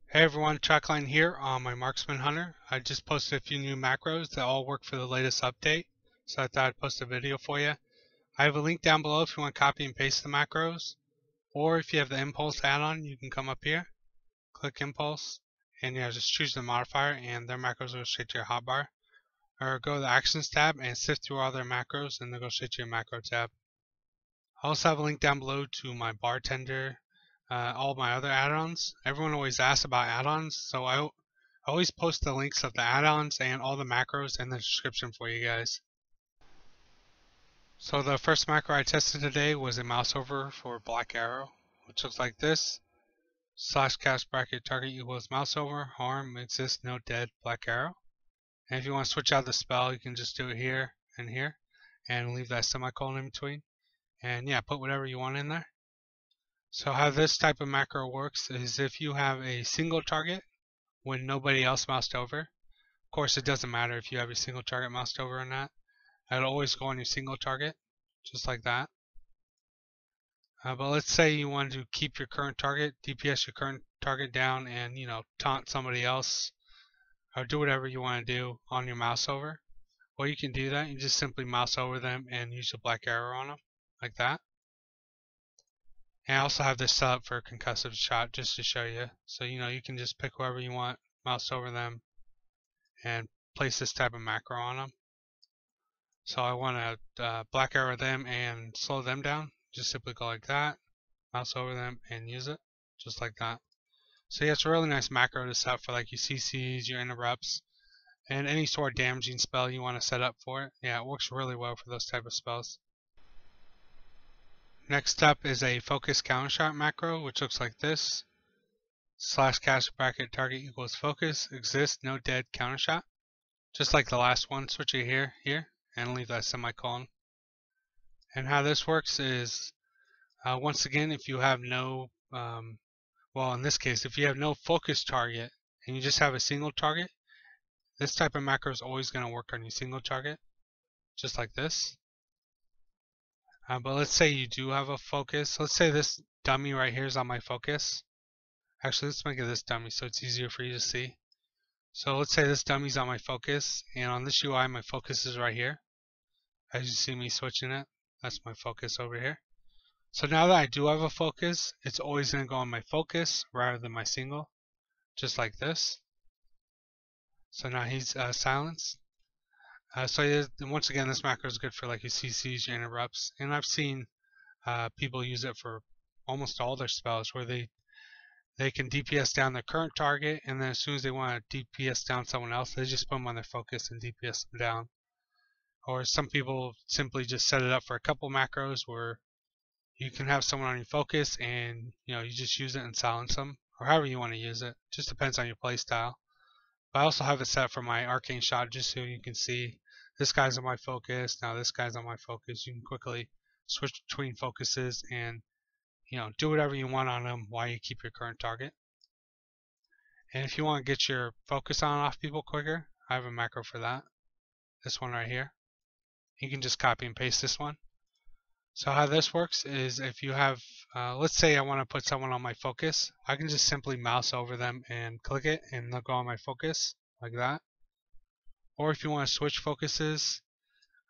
Hey everyone, Trackline here on my Marksman Hunter. I just posted a few new macros that all work for the latest update, so I thought I'd post a video for you. I have a link down below if you want to copy and paste the macros, or if you have the Impulse add-on, you can come up here, click Impulse, and just choose the modifier and their macros will go straight to your hotbar. Or go to the Actions tab and sift through all their macros and they'll go straight to your macro tab. I also have a link down below to my Bartender, all my other add-ons. Everyone always asks about add-ons, so I always post the links of the add-ons and all the macros in the description for you guys. So the first macro I tested today was a Mouseover for Black Arrow, which looks like this. /cast bracket target equals Mouseover, harm, exist, no dead, Black Arrow. And if you want to switch out the spell, you can just do it here and here, and leave that semicolon in between. And yeah, put whatever you want in there. So how this type of macro works is if you have a single target when nobody else moused over. Of course, it doesn't matter if you have a single target moused over or not. It'll always go on your single target, just like that. But let's say you want to keep your current target, DPS your current target down, and taunt somebody else, or do whatever you want to do on your mouse over. Well, you can do that. You just simply mouse over them and use the black arrow on them, like that. And I also have this set up for a concussive shot just to show you. So you can just pick whoever you want, mouse over them, and place this type of macro on them. So I want to black arrow them and slow them down. Just simply go like that, mouse over them, and use it, just like that. So yeah, it's a really nice macro to set up for like your CCs, your interrupts, and any sort of damaging spell you want to set up for it. Yeah, it works really well for those type of spells. Next up is a focus counter shot macro, which looks like this. /cast bracket target equals focus, exist, no dead, counter shot. Just like the last one, switch it here, and leave that semicolon. And how this works is, once again, if you have no, well in this case, if you have no focus target, and you just have a single target, this type of macro is always going to work on your single target, just like this. But let's say you do have a focus. Let's say this dummy right here is on my focus. Actually, let's make it this dummy so it's easier for you to see. So let's say this dummy's on my focus, and on this UI my focus is right here. As you see me switching it, that's my focus over here. So now that I do have a focus, it's always going to go on my focus rather than my single, just like this. So now he's silenced. So once again, this macro is good for like your CCs, your interrupts, and I've seen people use it for almost all their spells where they can DPS down their current target, and then as soon as they want to DPS down someone else, they just put them on their focus and DPS them down. Or some people simply just set it up for a couple macros where you can have someone on your focus and you just use it and silence them, or however you want to use it. Just depends on your playstyle. But I also have it set for my arcane shot just so you can see this guy's on my focus, now this guy's on my focus. You can quickly switch between focuses and do whatever you want on them while you keep your current target. And if you want to get your focus on off people quicker, I have a macro for that. This one right here. You can just copy and paste this one. So how this works is if you have, let's say I want to put someone on my focus, I can just simply mouse over them and click it and they'll go on my focus like that. Or if you want to switch focuses,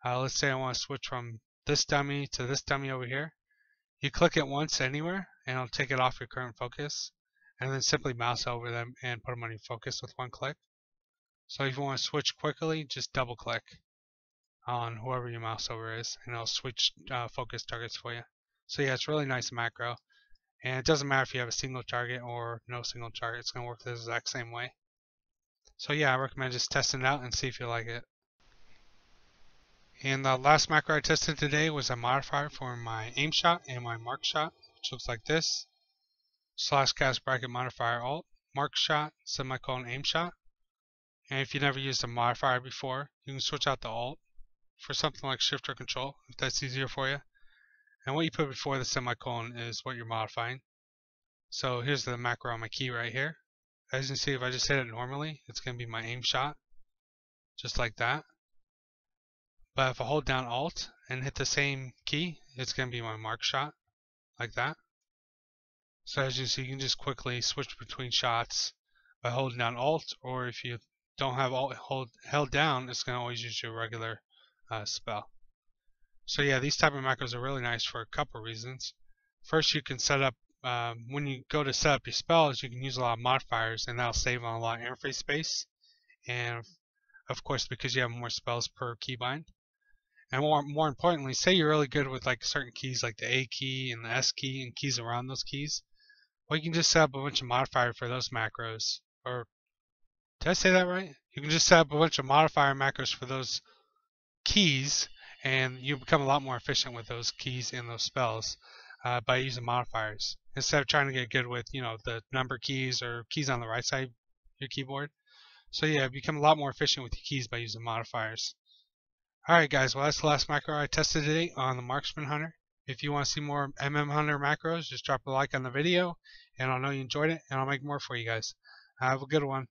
let's say I want to switch from this dummy to this dummy over here. You click it once anywhere and it'll take it off your current focus, and then simply mouse over them and put them on your focus with one click. So if you want to switch quickly, just double click on whoever your mouse over is and it'll switch focus targets for you. So yeah, it's really nice macro, and it doesn't matter if you have a single target or no single target, it's going to work the exact same way. So yeah, I recommend just testing it out and see if you like it. And the last macro I tested today was a modifier for my aim shot and my mark shot, which looks like this. /cast bracket modifier alt, mark shot, semicolon aim shot. And if you never used a modifier before, you can switch out the alt for something like shift or control if that's easier for you. And what you put before the semicolon is what you're modifying. So here's the macro on my key right here. As you can see, if I just hit it normally, it's going to be my aim shot, just like that. But if I hold down alt and hit the same key, it's going to be my mark shot, like that. So as you see, you can just quickly switch between shots by holding down Alt, or if you don't have Alt held down, it's going to always use your regular spell. So yeah, these type of macros are really nice for a couple reasons. First, you can set up, when you go to set up your spells, you can use a lot of modifiers, and that'll save on a lot of interface space. And of course, because you have more spells per keybind. And more importantly, say you're really good with like certain keys like the A key and the S key and keys around those keys. Well, you can just set up a bunch of modifier for those macros. Or, did I say that right? You can just set up a bunch of modifier macros for those keys, and you become a lot more efficient with those keys and those spells by using modifiers. Instead of trying to get good with, the number keys or keys on the right side of your keyboard. So yeah, become a lot more efficient with your keys by using modifiers. Alright guys, well that's the last macro I tested today on the Marksman Hunter. If you want to see more MM Hunter macros, just drop a like on the video, and I'll know you enjoyed it, and I'll make more for you guys. Have a good one.